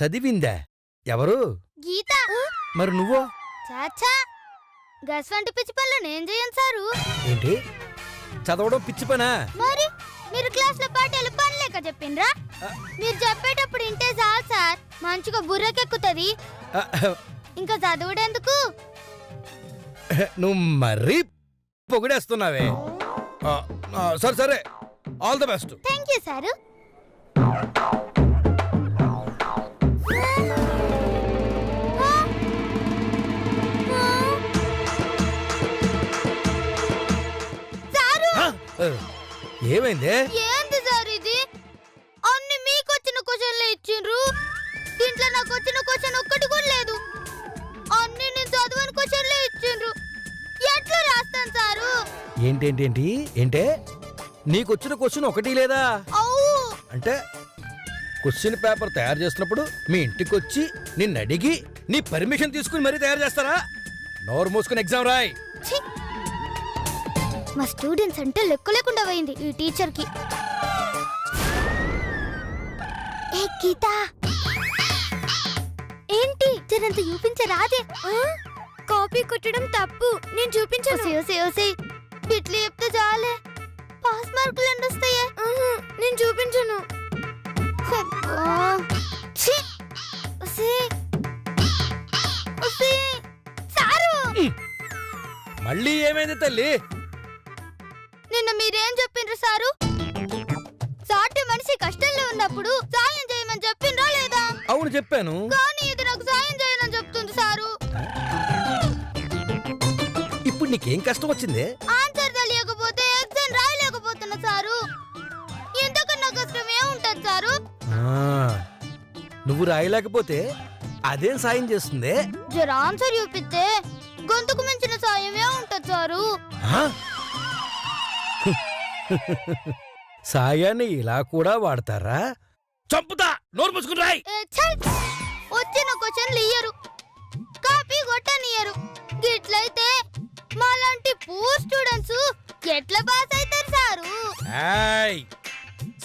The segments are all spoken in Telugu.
చదివిందా? ఎవరు? గీత. మరి నువ్వు? చాచా, గస్వంటి పిచ్చి పనులు నేను చేయను సారు. ఏంటి చదవడం పిచ్చి పనా? మరి మీరు క్లాస్ లో పాఠాలు పనిలేక చెప్పిండ్రా? మీరు చెప్పేటప్పుడు ఇంటే చాలు సార్, మంచిగా బుర్రకెక్కుతుంది. ఇంకా చదువుడెందుకు? నువ్వు మరీ పొగిడేస్తున్నావే. సరే సరే, all the best. Thank you sir. ఏమైంది? ఏంది సార్ ఇది? అన్ని మీకొచ్చిన క్వశ్చన్లే ఇచ్చిండ్రు. దీంట్లో నాకు వచ్చిన క్వశ్చన్ ఒక్కటి కూడా లేదు. అన్ని నేను చదవని క్వశ్చన్లే ఇచ్చిండ్రు. ఎట్లా రాస్తాను సారు? ఏంటేంటేంటి ఏంటే నీకొచ్చిన క్వశ్చన్ ఒకటి లేదా? అంటే క్వశ్చన్ పేపర్ తయారు చేస్తున్నప్పుడు మీ ఇంటికి వచ్చి నిన్ను అడిగి నీ పర్మిషన్ తీసుకుని మరీ తయారు చేస్తారా? నోరు మూసుకుని ఎగ్జామ్ రాయ్. మా స్టూడెంట్స్ అంటే లెక్క లేకుండా పోయింది ఈ టీచర్ కి. ఏ గీత, ఏంటి జరంత చూపించరాదే? కాపీ కొట్టడం తప్పు, నేను చూపించను. ఇట్లా చెప్తే చాలే, పాస్ మార్కులు ఎన్ని వస్తాయే? నేను చూపించను. మళ్ళీ ఏమైంది తల్లి? నిన్న మీరేం చెప్పిండ్రు సారు? సాటి మనిషి కష్టంలో ఉన్నప్పుడు సాయం చేయమని చెప్పిండ్రా లేదా? అవును చెప్పాను. కానీ ఇది నాకు సాయం చేయనని చెప్తుంది సారు. ఇప్పుడు నీకేం కష్టం వచ్చింది? ఆన్సర్ తెలియకపోతే ఎగ్జామ్ రాయలేకపోతున్నా సారు. ఎంతకన్నా కష్టం ఏముంటది సారు? నువ్వు రాయలేకపోతే అదేం సాయం చేస్తుంది? జర ఆన్సర్ చూపిస్తే గొంతుకు మించిన సాయం ఏముంటది సారు? సాయాన్ని ఇలా కూడా వాడతారా? చంపుతా, నోరు మూసుకుని రాయ్. వచ్చిన క్వశ్చన్లు ఇయ్యరు, కాపీ కొట్టనియ్యరు. గిట్లయితే మాలాంటి పూర్ స్టూడెంట్స్ ఎట్లా పాస్ అవుతారు సారు?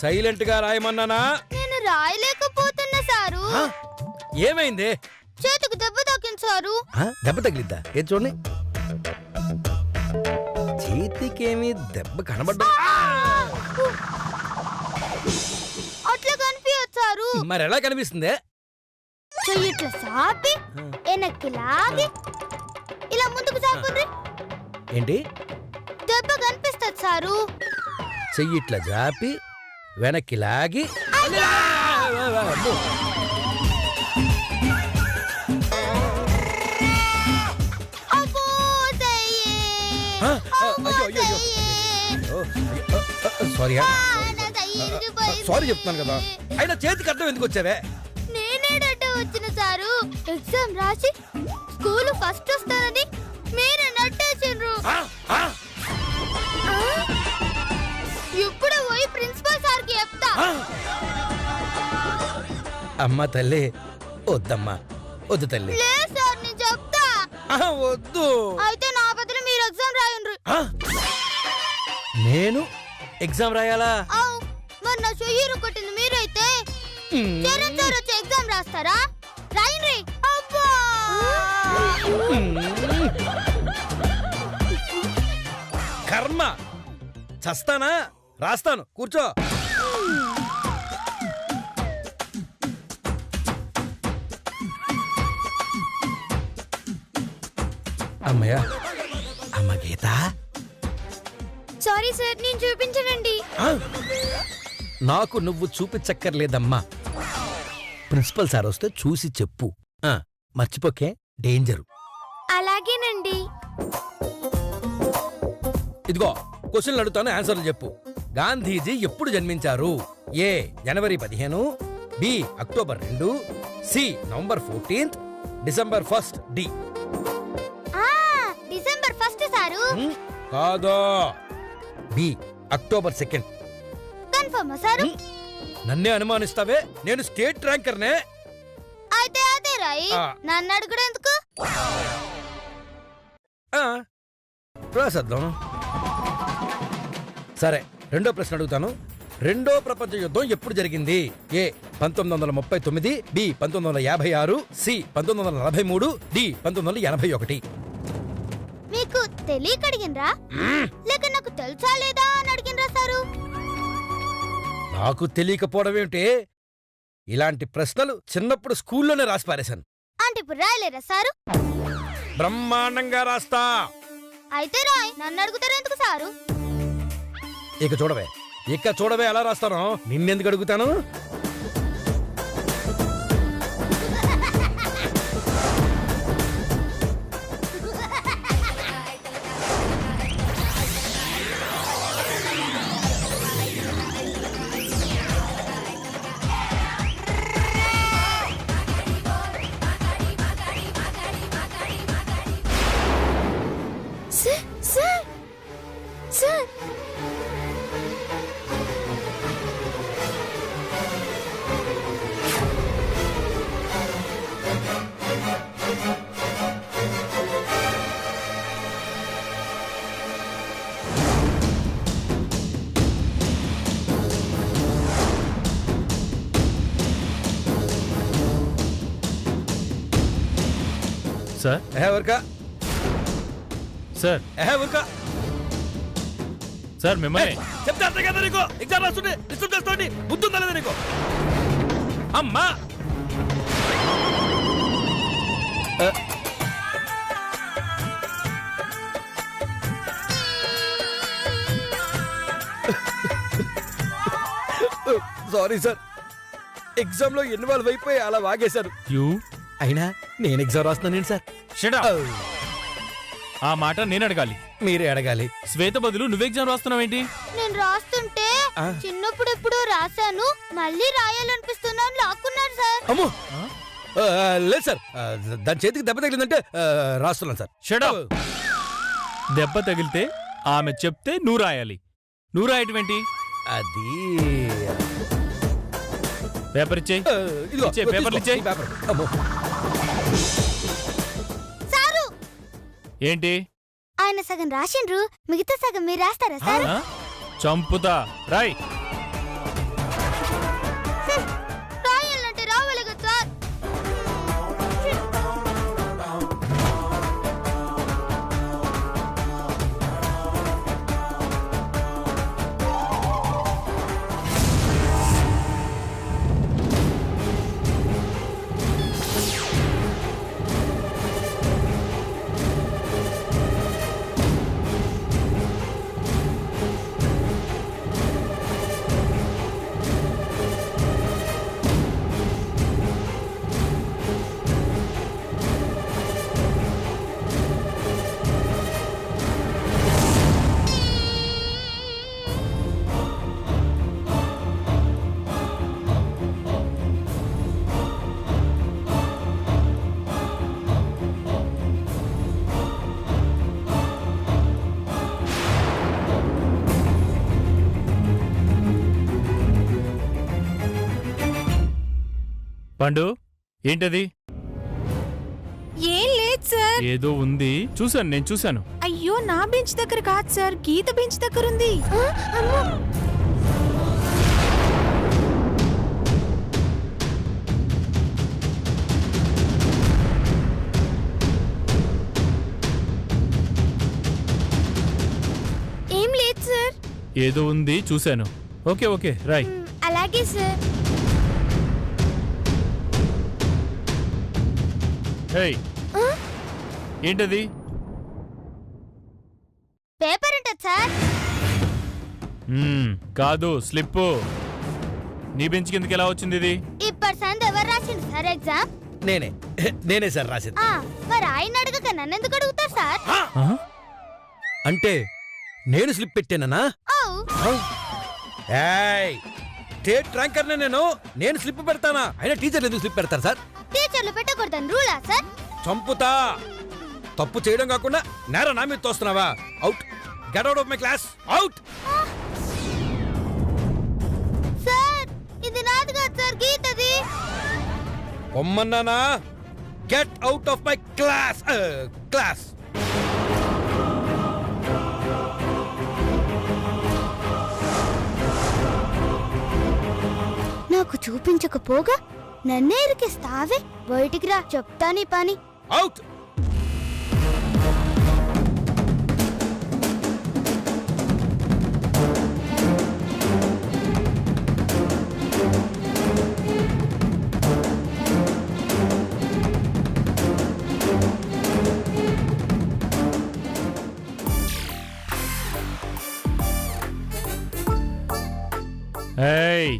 సైలెంట్ గా రాయమన్నానా? నేను రాయలేకపోతున్నా సారు. ఏమైంది? చేతికి దెబ్బ తాకింది సారు. దెబ్బ తగిలిద్దా? ఏది చూడండి. చేతికేమి దెబ్బ కనబడ్డా? అట్లా కనిపించదు సారు. మరి ఎలా కనిపిస్తుంది? చెయ్యి ఇట్లా సాపి వెనక్కి లాగి ఇలా ముందుకు సాపుండ్రి. ఏంటి? దెబ్బ కనిపిస్తుంది సారు. చెయ్యి ఇట్లా జాపి వెనక్కి లాగి. సారీ చెప్తున్నాను కదా, అయినా చేతికి అర్థం ఎందుకు వచ్చావే? నేనేడట వచ్చిన సారు. ఎగ్జామ్ రాసి స్కూల్ ఫస్ట్ వస్తానని మీరే నట్టేసిండ్రు. ఇప్పుడు పోయి ప్రిన్సిపల్ సార్కి చెప్తా. అమ్మా తల్లి, వద్దమ్మా, వద్దు తల్లి. లేదు సార్, నేను చెప్తా. వద్దు. అయితే నా బదులు మీరు ఎగ్జామ్ రాయండ్రు. నేను ఎగ్జామ్ రాయాలా? మరి నా చెయ్యిరు కొట్టింది మీరైతే చరణ్ సార్ వచ్చి ఎగ్జామ్ రాస్తారా? రాయండ్రి. అబ్బా, కర్మ, చస్తానా? రాస్తాను, కూర్చో. అమ్మయ్యా. అమ్మ గీత. సారీ సార్, నేను చూపించనండి. నాకు నువ్వు చూపించక్కర్లేదమ్మా. ప్రిన్సిపల్ సార్ వస్తే చూసి చెప్పు. మర్చిపోకే, డేంజరు. అలాగేనండి. ఇదిగో క్వశ్చన్లు అడుగుతాను, ఆన్సర్లు చెప్పు. గాంధీజీ ఎప్పుడు జన్మించారు? ఏ జనవరి 15, B October 2, C November 14, December 1, D. December 1 sir. కాదా, బి అక్టోబర్ 2. Confirm sir? నన్నే అనుమానిస్తావే, నేను స్టేట్ ర్యాంకర్నే. అయితే అదే రాయి, నన్ను అడుగుడు ఎందుకు? రాసేద్దాం. సరే, రెండో ప్రశ్న అడుగుతాను, రెండో ప్రపంచ యుద్ధం ఎప్పుడు జరిగింది? ఏ 1939, బి 1956, సి 1943, డి 1981. మీకు తెలియక అడిగినరా లేక నాకు తెలుసా లేదా అని అడిగినరా సారు? నాకు తెలియకపోవడం ఏమిటి? ఇలాంటి ప్రశ్నలు చిన్నప్పుడు స్కూల్లోనే రాసి పారేశాను. అంటే ఇప్పుడు రాయలేరా సారు? బ్రహ్మాండంగా రాస్తా. అయితే రాయ్, నన్ను అడుగుతారు ఎందుకు సారు? ఇక చూడవే ఎలా రాస్తానో. నిన్నెందుకు అడుగుతాను? సార్ సార్ ఊరుకా సార్ ఊరుకా సార్ మిమ్మల్ని చెప్తే అర్థం కదా నీకు? ఎగ్జామ్ రాస్తుంటే డిస్టర్బ్ చేస్తాండి. బుద్ధుందా లేదా నీకు? అమ్మా సారీ సార్, ఎగ్జామ్ లో ఇన్వాల్వ్ అయిపోయి అలా వాగేశారు. యూ అయినా నేను ఎగ్జామ్ రాస్తున్నాను సార్. Shut up. ఆ మాట నేను అడగాలి, మీరే అడగాలి. శ్వేత బదులు నువ్వు ఎగ్జామ్ రాస్తున్నావేంటి? నేను రాస్తుంటే చిన్నప్పుడు ఎప్పుడో రాశాను, మళ్ళీ రాయాలనిపిస్తున్నాను లాక్కున్నారు సార్. అమ్మో లేదు సార్, దాని చేతికి దెబ్బ తగిలిందంటే రాస్తున్నాను సార్. Shut up. దెబ్బ తగిలితే ఆమె చెప్తే నువ్వు రాయాలి. నువ్వు రాయటమేంటి? అది పేపర్ ఇచ్చేయి. ఇదిగో, ఇచ్చే, పేపర్లు ఇచ్చేయి. పేపర్. అమ్మో. సారు ఏంటి? ఆయన సగం రాసిండ్రు, మిగతా సగం మీరు రాస్తారా సార్? ఆ? చంపుతా. రాయ్. రాయాలంటే రావాలి కదా సార్. పండు, ఏంటది? ఏం లేదు సార్. ఏదో ఉంది, చూశాను, నేను చూశాను. అయ్యో, నా బెంచ్ దగ్గర కాదు సార్, గీత బెంచ్ దగ్గర ఉంది. ఏం లేదు సార్. ఏదో ఉంది, చూశాను. Okay okay, Rai. అలాగే సార్. ఏయ్, ఏంటది? పేపర్ ఉంటుంది సార్. కాదు, స్లిప్పు. నీ బెంచ్ కిందకి ఎలా వచ్చింది ఇది? ఇప్పుడు సంది ఎవరు రాసిండు సార్ ఎగ్జామ్? నేనే సార్ రాసింది. మరి ఆయన అడగక నన్ను ఎందుకు అడుగుతారు సార్? అంటే నేను స్లిప్ పెట్టానా? స్టేట్ ర్యాంకర్ నేను స్లిప్ పెడతానా? అయినా టీచర్లు ఎందుకు స్లిప్ పెడతారు సార్? టీచర్లు పెట్టకూడదని రూలా సార్? చంపుతా. తప్పు చేయడం కాకుండా నేర నా మీద తోస్తున్నావా? Out. Get out of my class. Out. Sir, ఇది నాది కాదు సార్, గీతది. పొమ్మన్నానా? Get out of my class. Class. నాకు చూపించకపోగా నన్నే ఇరికిస్తావే. బయటికి రా, చెప్తా నీ పని. అవుట్. ఏయ్,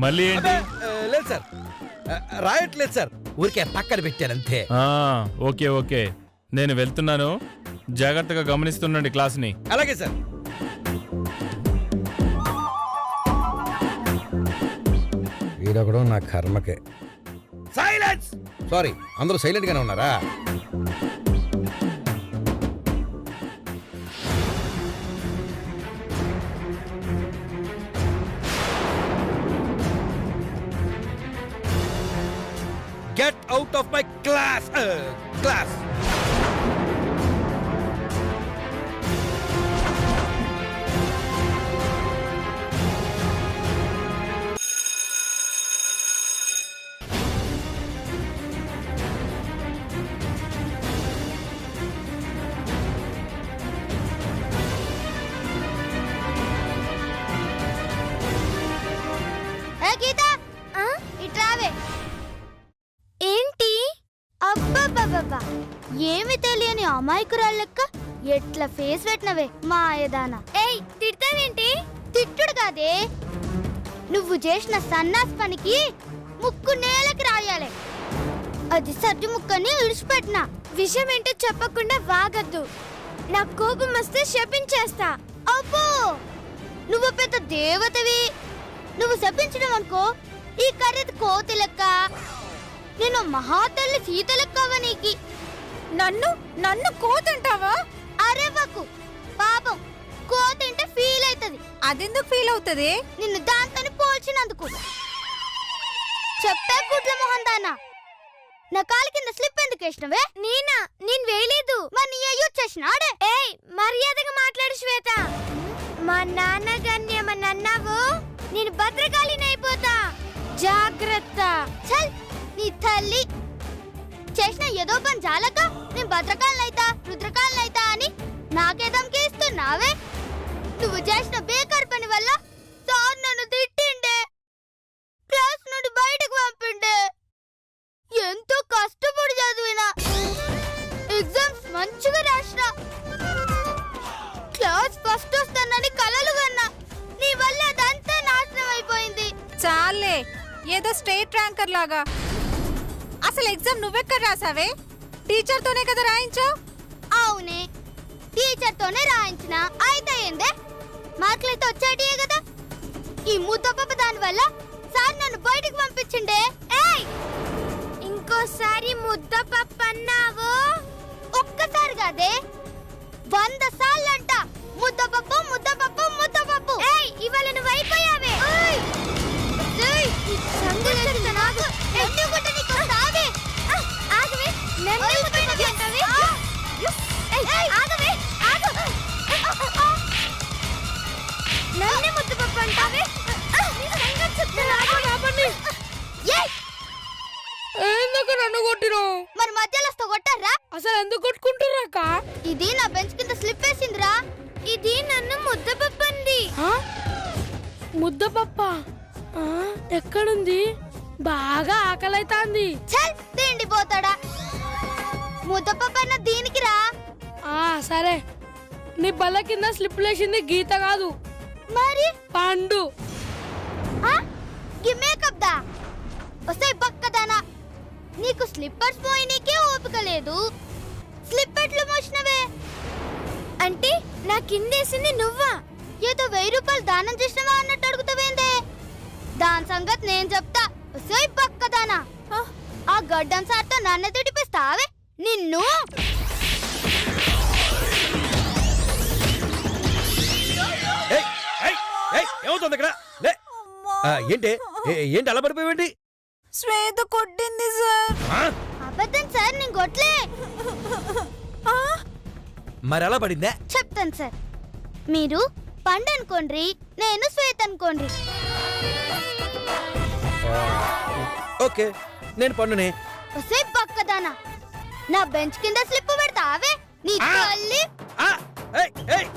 మళ్ళీ ఏంటి? లేదు సార్, రాయట్లేదు సార్, ఊరికే పక్కన పెట్టానంతే. ఓకే ఓకే, నేను వెళ్తున్నాను. జాగ్రత్తగా గమనిస్తుండండి క్లాస్ని. అలాగే సార్. వీడొకడు నా కర్మకే. సైలెన్స్. సారీ, అందరూ సైలెంట్ గానే ఉన్నారా? Get out of my class! Class! Gita, ఇట్రావే. ఏంటి? అబ్బబ్బబ్బబ్బా, ఏమి తెలియని అమాయకురాలు లెక్క ఎట్లా ఫేస్ పెట్టినవే మాయదానా. ఏయ్, తిడతావేంటి? తిట్టుడు కాదే, నువ్వు చేసిన సన్నాస్ పనికి ముక్కు నేలకి రాయాలి. అది సర్ది ముక్కని విడిచిపెట్టిన. విషయం ఏంటో చెప్పకుండా వాగద్దు. నా కోపం వస్తే శపించేస్తా. అబ్బో, నువ్వు పెద్ద దేవతవి. నువ్వు శపించడం అనుకో, ఈ కర్రెది కోతి లెక్క. నేను మహాతల్లి సీత లెక్కవా నీకి. నన్ను కోతంటావా? అరెవ్వకు, పాపం కోతింటే ఫీల్ అవుతుంది. అదెందుకు ఫీల్ అవుతుంది? నిన్ను దాంతో పోల్చినందుకు. చెప్పే గుడ్ల మొహం దానా, నా కాలు కింద స్లిప్ ఎందుకు వేసినవే? నేను వేయలేదు. మరి నీ అయ్యో చేసినాడే. ఏయ్, మర్యాదగా మాట్లాడు శ్వేత. మా నాన్న గన్యమని అన్నావు, నేను భద్రకాళినైపోతా. జాగ్రత్త. చల్, నీ తల్లి చేసిన ఏదో పని చాలక నేను భద్రకాళనైతా రుద్రకాళనైతా అని నాకేదంకి ఇస్తున్నావే. నువ్వు చేసిన బేకార్ పని వల్ల సార్ నన్ను తిట్టిండే, క్లాస్ నుండి బయటకు పంపిండే. ఎంతో కష్టపడి చదివినా, ఎగ్జామ్స్ మంచిగా రాసినా, క్లాస్ ఫస్ట్ వస్తానని కలలు కన్నా. నీ వల్ల అదంతా నాశనం అయిపోయింది. చాలే, ఏదో స్టేట్ ర్యాంకర్ లాగా. అసలు ఎగ్జామ్ నువ్వెక్కడ రాసావే? టీచర్ తోనే కదా రాయించావు. అవునే, టీచర్ తోనే రాయించిన. అయితే ఏందే, మార్కులైతే వచ్చాడే కదా. ఈ ముద్దపప్ప దాని వల్ల సార్ నన్ను బయటికి పంపించిండే. ఏయ్, ఇంకోసారి ముద్దపప్ప అన్నావు, ఒక్కసారి కాదే 100 సార్లంట ముద్దపప్పు ముద్దపప్పు ముద్దపప్పు. ఏయ్, ఇవాళ నువ్వు అయిపోయావే. నన్ను కొట్టినావు మరి మధ్యలో కొట్టారా? అసలు ఎందుకు కొట్టుకుంటున్నాక? ఇది నా బెంచ్ కింద స్లిప్ వేసిందిరా. ఇది నన్ను ముద్దపప్పంది. ముద్దపప్ప ఎక్కడుంది? బాగా ఆకలైతాంది. చల్, తిండి పోతాడా. ముద్దపప్పన్న దీనికి రా. సరే, నీ బల్ల కింద స్లిప్ లేసింది గీత కాదు, మరి పండు. మేకప్ దా వస్తాయి పక్కదానా. నీకు స్లిప్పర్స్ పోయినకే ఓపిక లేదు, స్లిప్పెట్లు మోసినవే. అంటే నా కిందేసింది నువ్వా? ఏదో 1000 రూపాయలు దానం చేసినవా అన్నట్టు అడుగుతావేందే? దాని సంగతి నేను చెప్తా. వస్తాయి పక్కదానా. ఆ గడ్డం సార్తో నన్ను తిడిపిస్తావే నిన్ను. ఏమవుతుంది ఇక్కడ? ఏంటి అలా పడిపోయేంటి? శ్వేత కొట్టింది సార్. అబద్ధం సార్, నేను కొట్లే. మరి ఎలా పడిందే? చెప్తాను సార్. మీరు పండు అనుకోండి, నేను శ్వేత అనుకోండి. ఓకే నేను పండునే. ఒసే పక్కదానా, నా బెంచ్ కింద స్లిప్ పెడతావే నీ తల్లి. ఆ, ఏయ్, ఏయ్.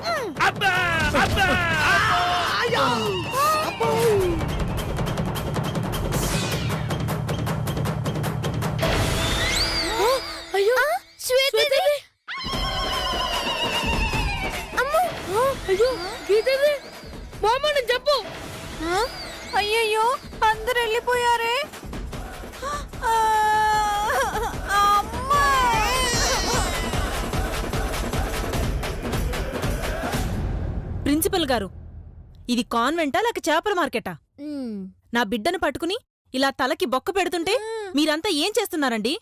అబ్బా, అబ్బా. అయ్యో శ్వేతది. అమ్మో, అయ్యో గీతది మామని చెప్పు. అయ్యయ్యో అందరు వెళ్ళిపోయారే. ప్రిన్సిపల్ గారు, ఇది కాన్వెంటా లేక చేపల మార్కెటా? నా బిడ్డను పట్టుకుని ఇలా తలకి బొక్క పెడుతుంటే మీరంతా ఏం చేస్తున్నారండి?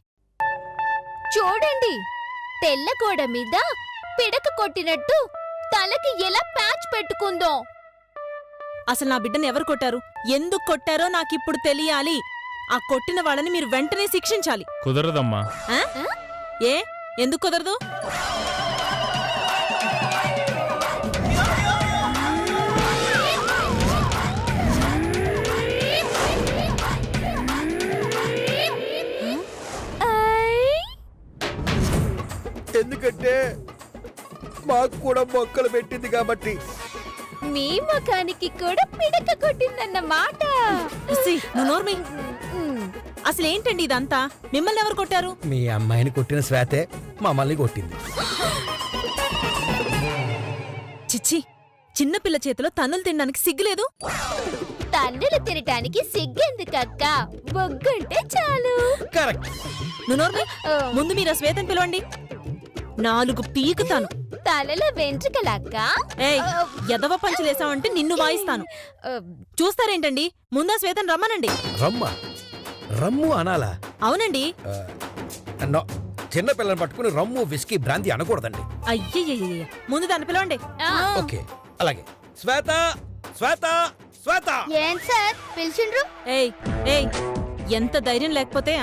చూడండి, తెల్ల గోడ మీద పిడక కొట్టినట్టు తలకి ఎలా ప్యాచ్ పెట్టుకుందో. అసలు నా బిడ్డను ఎవరు కొట్టారు, ఎందుకు కొట్టారో నాకిప్పుడు తెలియాలి. ఆ కొట్టిన వాళ్ళని మీరు వెంటనే శిక్షించాలి. కుదరదమ్మా. ఆ? ఏ ఎందుకు కుదరదు? ఎందుకంటే మాకు కూడా మొక్కలు పెట్టింది కాబట్టి. మీ ముఖానికి కూడా పిడక కొట్టిందన్నమాట. ఉస్సి, నువ్వు నోర్మి. అసలేంటండి ఇదంతా? మిమ్మల్ని ఎవరు కొట్టారు? మీ అమ్మాయిని కొట్టిన శ్వేతే మమ్మల్ని కొట్టింది. చిచ్చి, చిన్నపిల్ల చేతిలో తన్నులు తినడానికి సిగ్గులేదు? తన్నులు తినటానికి సిగ్గెందుకక్క, బొగ్గుంటే చాలు. కరెక్ట్. నువ్వు నోర్మి. ముందు మీరు ఆ శ్వేతని పిలవండి. 4 పీకుతాను. తలలో వెంట్రుకలక్క. ఏయ్, ఎదవ పంచులేసావంటే నిన్ను వాయిస్తాను. చూస్తారేంటండి? ముందా శ్వేతను రమ్మనండి. రమ్మ రమ్ము అనాలా? అవునండి. నో, చిన్న పిల్లని పట్టుకుని రమ్ము విస్కీ బ్రాంతి అనకూడదండి. అయ్యయ్యయ్య, ముందు దాన్ని పిలవండి. ఓకే అలాగే. శ్వేత, శ్వేత, శ్వేత. ఏం సార్ పిలిచిండ్రు? ఏయ్ ఏయ్, ఎంత ధైర్యం లేకపోతే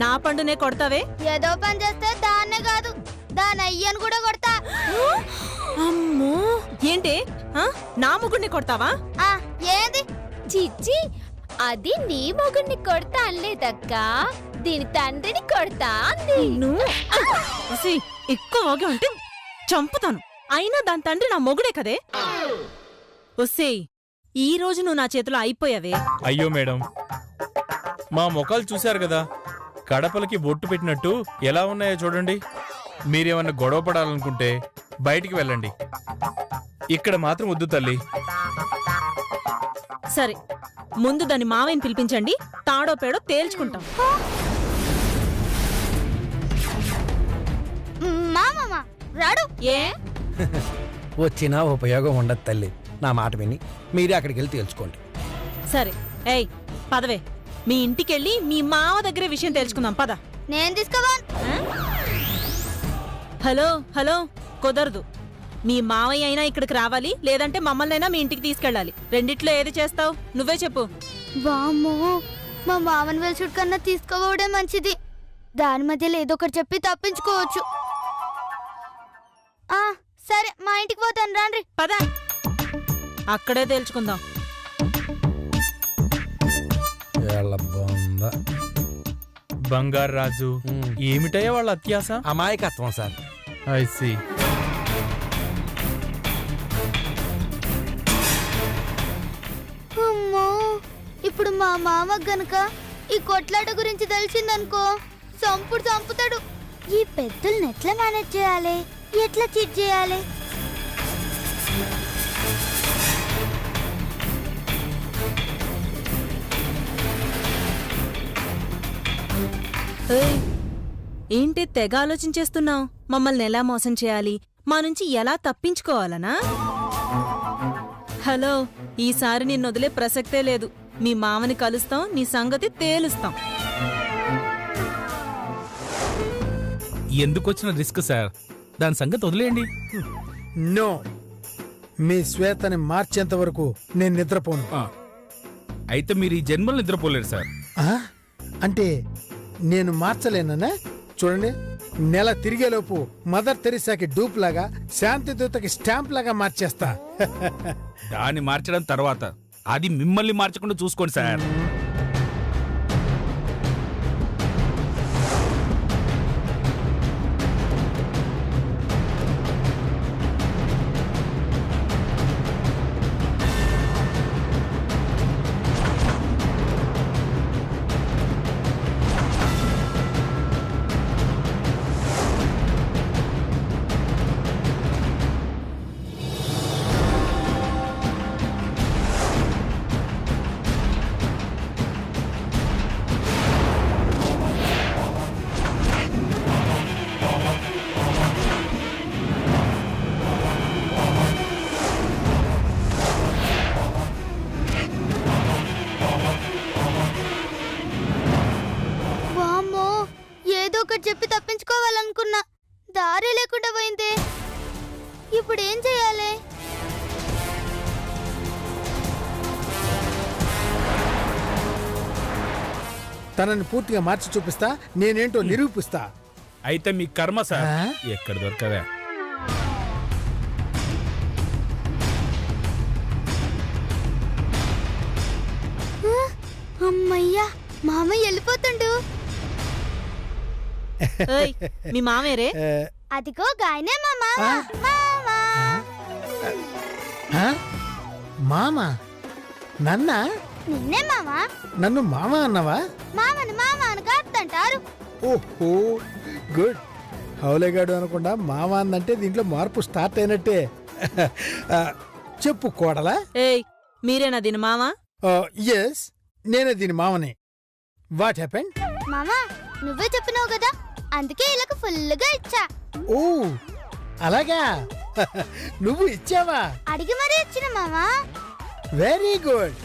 నా పండునే కొడతావే? ఏదో పని చేస్తే దాన్నే కాదు, దాని అయ్యను కూడా కొడతా. అమ్మో, ఏంటి నా ముగ్గుడిని కొడతావా? ఏది చిచ్చి, అది నీ మొగుడిని కొడతా అనలేదక్క, దీని తండ్రిని కొడతా అంది. ఎక్కువ వాగే ఉంటే చంపుతాను. అయినా దాని తండ్రి నా మొగుడే కదే. ఒసేయ్, ఈ రోజు నువ్వు నా చేతిలో అయిపోయావే. అయ్యో మేడం, మా ముఖాలు చూశారు కదా, కడపలకి బొట్టు పెట్టినట్టు ఎలా ఉన్నాయో చూడండి. మీరేమన్నా గొడవ పడాలనుకుంటే బయటికి వెళ్ళండి, ఇక్కడ మాత్రం వద్దు తల్లి. సరే, ముందు దాని మావయ్యని పిలిపించండి, తాడో పేడో తేల్చుకుంటాం. మామమ్మ రాడు. ఏ వచ్చినా ఉపయోగం ఉండదు తల్లి. నా మాట విని మీరే అక్కడికి వెళ్ళి తేల్చుకోండి. సరే, ఏయ్ పదవే, మీ ఇంటికెళ్ళి మీ మావ దగ్గరే విషయం తెలుసుకుందాం. పద. నేను తీసుకోవా? హలో హలో, కుదరదు. మీ మావయ్య అయినా ఇక్కడికి రావాలి, లేదంటే మమ్మల్నైనా మీ ఇంటికి తీసుకెళ్ళాలి. రెండిట్లో ఏది చేస్తావు? నువ్వే చెప్పు. వామ్మో, మా మామని వెలుచుడు కన్నా తీసుకోవడే మంచిది. దాని మధ్యలో ఏదో ఒకటి చెప్పి తప్పించుకోవచ్చు. సరే, మా ఇంటికి పోతాను, రాండ్రి. పద, అక్కడే తేల్చుకుందాం. బంగారు రాజు, ఏమిటయ్యా వాళ్ళ అత్యాస? అమాయకత్వం సార్. I see. అమ్మో, ఇప్పుడు మా మామ గనుక ఈ కొట్లాట గురించి తెలిసిందనుకో, చంపుతాడు. ఈ పెద్దల్ని ఎట్లా మేనేజ్ చేయాలి, ఎట్లా చీట్ చేయాలి? ఏంటి తెగ ఆలోచించేస్తున్నావు? మమ్మల్ని ఎలా మోసం చేయాలి, మా నుంచి ఎలా తప్పించుకోవాలనా? హలో, ఈసారి నిన్ను వదిలే ప్రసక్తే లేదు. మీ మామని కలుస్తాం, నీ సంగతి తేలుస్తాం. ఎందుకొచ్చిన రిస్క్ సార్, దాని సంగతి వదిలేయండి. నో, మీ శ్వేతని మార్చేంత వరకు నేను నిద్రపోను. అయితే మీరు ఈ జన్మలు నిద్రపోలేరు సార్. అంటే నేను మార్చలేనా? చూడండి, నెల తిరిగేలోపు మదర్ తెరిసాకి డూప్ లాగా, శాంతిదూతకి స్టాంప్ లాగా మార్చేస్తా. దాన్ని మార్చడం తర్వాత అది మిమ్మల్ని మార్చకుండా చూసుకోండి సార్. అనుకున్నా దారి లేకుండా పోయిందే. ఇప్పుడు ఏం చేయాలి? తనని పూర్తిగా మార్చి చూపిస్తా, నేనేంటో నిరూపిస్తా. అయితే మీ కర్మ సార్. ఆ? ఎక్కడ దొరకవే? అమ్మయ్యా, మామయ్య వెళ్ళిపోతుండు. ఏయ్, మీ మామేరే? అదిగో గాయనే మా మామ. మామా ఆ? మామ నన్న నిన్నే మామా. నన్ను మామ అన్నవా? మామని మామ అని కాదంటారు. ఓహో గుడ్. హౌలేగాడు అనకుండా మామ అందంటే దీంట్లో మార్పు స్టార్ట్ అయినట్టే. ఆ, చెప్పు కోడలా. ఏయ్, మీరేనా దీని మామ? ఎస్, నేనే దీని మామని. What happened? మామా, నువ్వే చెప్పినావు కదా, అందుకే ఇలాగ ఫుల్గా ఇచ్చా. ఓ అలాగా. నువ్వు ఇచ్చావా? అడిగి మరీ ఇచ్చిన మామా. Very good.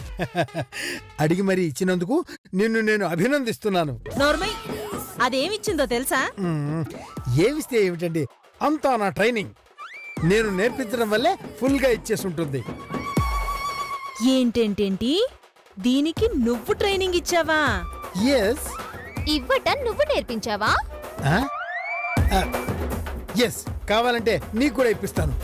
అడిగి మరి ఇచ్చినందుకు నిన్ను నేను అభినందిస్తున్నాను. నోర్మై, అదేమిచ్చిందో తెలుసా? ఏమిస్తే ఏమిటండి, అంతా నా ట్రైనింగ్. నేను నేర్పించడం వల్లే ఫుల్గా ఇచ్చేసి ఉంటుంది. ఏంటేంటేంటి, దీనికి నువ్వు ట్రైనింగ్ ఇచ్చావా? ఎస్. ఇవ్వటం నువ్వు నేర్పించావా? ఎస్, కావాలంటే నీకు కూడా ఇప్పిస్తాను.